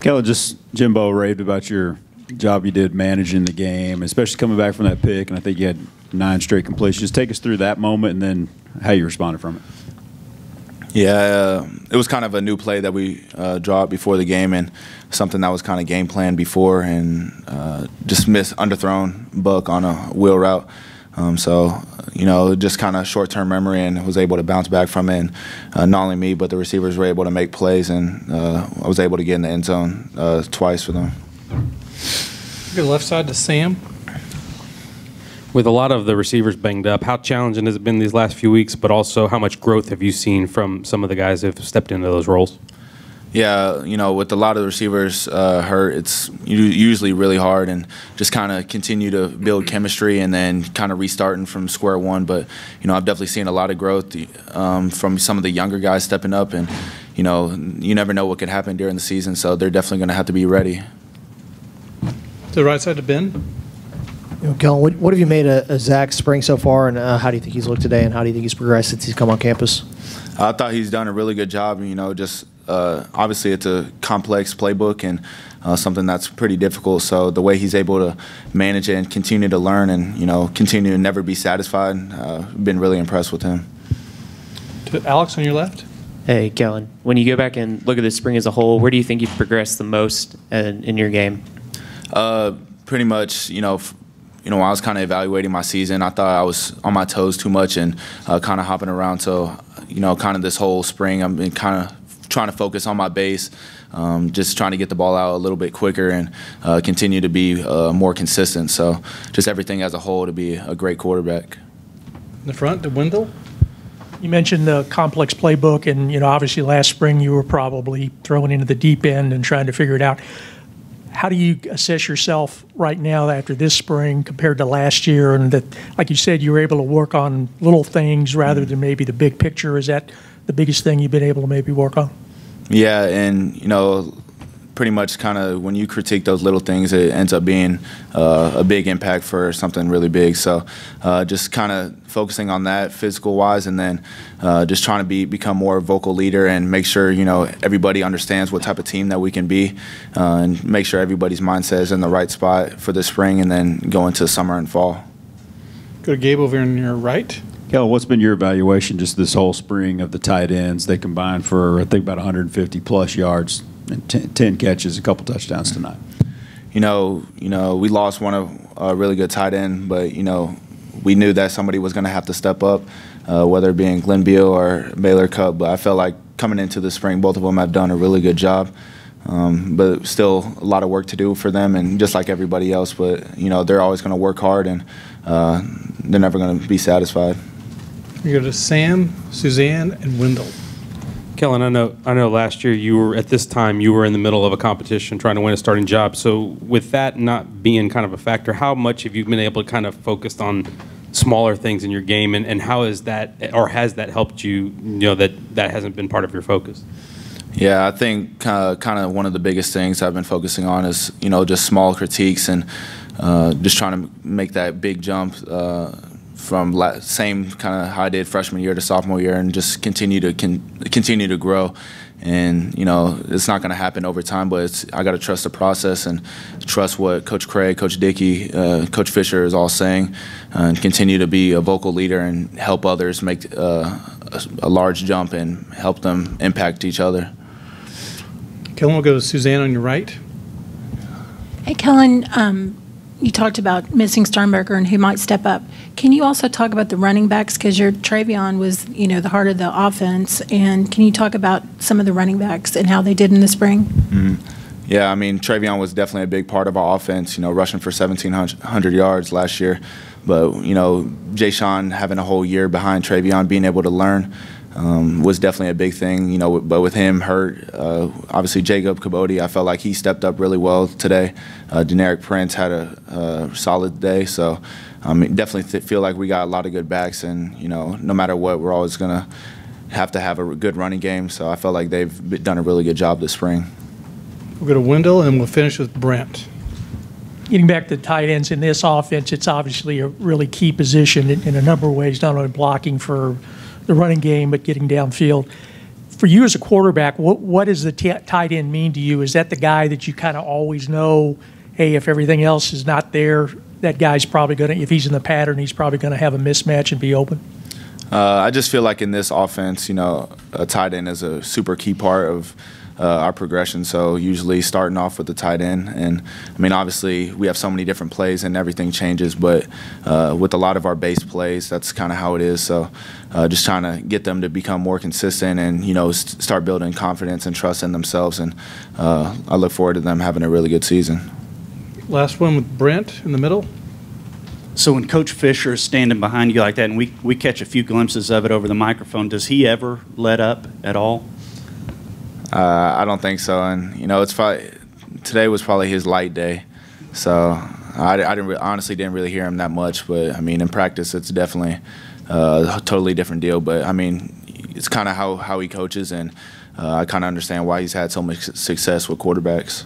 Kellen, just Jimbo raved about your job you did managing the game, especially coming back from that pick, and I think you had 9 straight completions. Take us through that moment and then how you responded from it. Yeah, it was kind of a new play that we dropped before the game, and something that was kind of game planned before, and just underthrown buck on a wheel route. So, just kind of short-term memory, and was able to bounce back from it. And not only me, but the receivers were able to make plays, and I was able to get in the end zone twice for them. Go left side to Sam. With a lot of the receivers banged up, how challenging has it been these last few weeks, but also how much growth have you seen from some of the guys who have stepped into those roles? Yeah, with a lot of the receivers hurt, it's usually really hard, and just kind of continue to build chemistry and then kind of restarting from square one. But, I've definitely seen a lot of growth from some of the younger guys stepping up, and, you never know what could happen during the season, so they're definitely going to have to be ready. To the right side to Ben. Kellen, what have you made of Zach's spring so far, and how do you think he's looked today, and how do you think he's progressed since he's come on campus? I thought he's done a really good job. Just obviously it's a complex playbook and something that's pretty difficult. So the way he's able to manage it and continue to learn and continue to never be satisfied, been really impressed with him. To Alex on your left. Hey, Kellen. When you go back and look at this spring as a whole, where do you think you've progressed the most in your game? Pretty much, when I was kind of evaluating my season, I thought I was on my toes too much and kind of hopping around. So, kind of this whole spring, I've been kind of trying to focus on my base, just trying to get the ball out a little bit quicker and continue to be more consistent. So, just everything as a whole to be a great quarterback. In the front to Wendell. You mentioned the complex playbook, and obviously last spring you were probably thrown into the deep end and trying to figure it out. How do you assess yourself right now after this spring compared to last year? And that, like you said, you were able to work on little things rather than maybe the big picture. Is that the biggest thing you've been able to maybe work on? Yeah, and pretty much kind of when you critique those little things, it ends up being a big impact for something really big. So just kind of focusing on that physical-wise, and then just trying to become more vocal leader and make sure everybody understands what type of team that we can be, and make sure everybody's mindset is in the right spot for the spring and then go into summer and fall. Go to Gabe over on your right. Kellen, what's been your evaluation just this whole spring of the tight ends? They combined for, I think, about 150-plus yards and 10 catches, a couple touchdowns tonight. We lost one of a really good tight end, but, we knew that somebody was going to have to step up, whether it being Glenn Beal or Baylor Cupp. But I felt like coming into the spring, both of them have done a really good job. But still a lot of work to do for them, and just like everybody else. But, they're always going to work hard, and they're never going to be satisfied. We go to Sam, Suzanne, and Wendell. Kellen, I know last year you were, at this time, you were in the middle of a competition trying to win a starting job. So with that not being kind of a factor, how much have you been able to kind of focus on smaller things in your game, and how is that, or has that helped you, that hasn't been part of your focus? Yeah, I think kind of one of the biggest things I've been focusing on is, just small critiques and just trying to make that big jump from same kind of how I did freshman year to sophomore year, and just continue to grow. And it's not going to happen over time, but I got to trust the process and trust what Coach Craig, Coach Dickey, Coach Fisher is all saying, and continue to be a vocal leader and help others make a large jump and help them impact each other. Kellen, we'll go to Suzanne on your right. Hey, Kellen, you talked about missing Sternberger and who might step up. Can you also talk about the running backs? Because your Travion was, the heart of the offense. And can you talk about some of the running backs and how they did in the spring? Mm-hmm. Yeah, I mean, Travion was definitely a big part of our offense, rushing for 1,700 yards last year. But, Jay Sean having a whole year behind Travion, being able to learn, was definitely a big thing, but with him hurt, obviously Jacob Caboti, I felt like he stepped up really well today. Deneric Prince had a solid day, so definitely feel like we got a lot of good backs, and, no matter what, we're always going to have a good running game, so I felt like they've done a really good job this spring. We'll go to Wendell, and we'll finish with Brent. Getting back to tight ends in this offense, it's obviously a really key position in a number of ways, not only blocking for the running game, but getting downfield. for you as a quarterback, what does the tight end mean to you? Is that the guy that you kind of always know, hey, if everything else is not there, that guy's probably going to, if he's in the pattern, he's probably going to have a mismatch and be open? I just feel like in this offense, a tight end is a super key part of our progression. So usually starting off with the tight end, and I mean obviously we have so many different plays and everything changes, but with a lot of our base plays, that's kind of how it is. So just trying to get them to become more consistent and start building confidence and trust in themselves. And I look forward to them having a really good season. Last one with Brent in the middle. So when Coach Fisher is standing behind you like that, and we catch a few glimpses of it over the microphone, does he ever let up at all? I don't think so, and it's probably today was probably his light day, so I honestly didn't really hear him that much. But I mean, in practice, it's definitely a totally different deal. But I mean, it's kind of how he coaches, and I kind of understand why he's had so much success with quarterbacks.